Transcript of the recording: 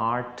8